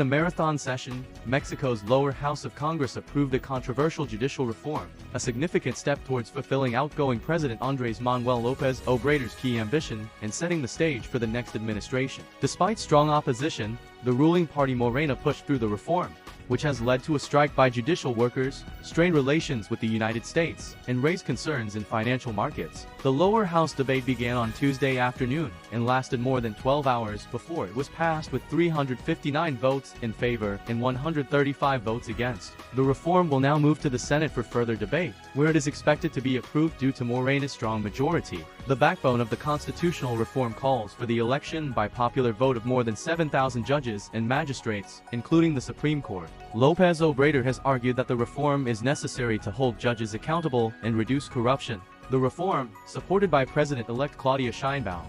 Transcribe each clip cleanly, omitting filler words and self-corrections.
in a marathon session, Mexico's lower house of Congress approved a controversial judicial reform, a significant step towards fulfilling outgoing President Manuel Lopez Obrador's key ambition and setting the stage for the next administration. Despite strong opposition, the ruling party Morena pushed through the reform, which has led to a strike by judicial workers, strained relations with the United States, and raised concerns in financial markets. The lower house debate began on Tuesday afternoon and lasted more than 12 hours before it was passed with 359 votes in favor and 135 votes against. The reform will now move to the Senate for further debate, where it is expected to be approved due to Morena's strong majority. The backbone of the constitutional reform calls for the election by popular vote of more than 7,000 judges and magistrates, including the Supreme Court. Lopez Obrador has argued that the reform is necessary to hold judges accountable and reduce corruption. The reform, supported by President-elect Claudia Sheinbaum,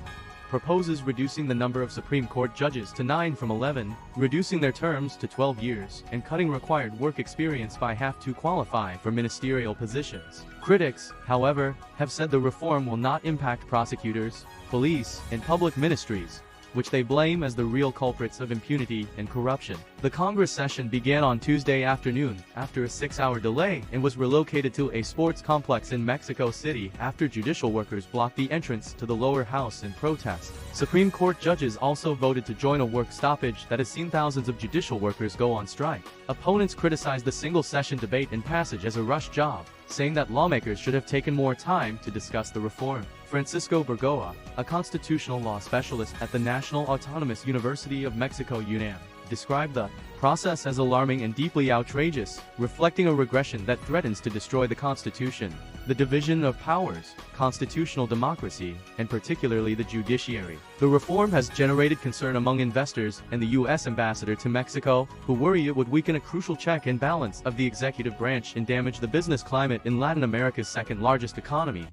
proposes reducing the number of Supreme Court judges to 9 from 11, reducing their terms to 12 years, and cutting required work experience by half to qualify for ministerial positions. Critics, however, have said the reform will not impact prosecutors, police, and public ministries, which they blame as the real culprits of impunity and corruption. The Congress session began on Tuesday afternoon after a 6-hour delay and was relocated to a sports complex in Mexico City after judicial workers blocked the entrance to the lower house in protest. Supreme Court judges also voted to join a work stoppage that has seen thousands of judicial workers go on strike. Opponents criticized the single-session debate and passage as a rush job, saying that lawmakers should have taken more time to discuss the reform. Francisco Burgoa, a constitutional law specialist at the National Autonomous University of Mexico UNAM, described the process as alarming and deeply outrageous, reflecting a regression that threatens to destroy the Constitution, the division of powers, constitutional democracy, and particularly the judiciary. The reform has generated concern among investors and the U.S. ambassador to Mexico, who worry it would weaken a crucial check and balance of the executive branch and damage the business climate in Latin America's second-largest economy.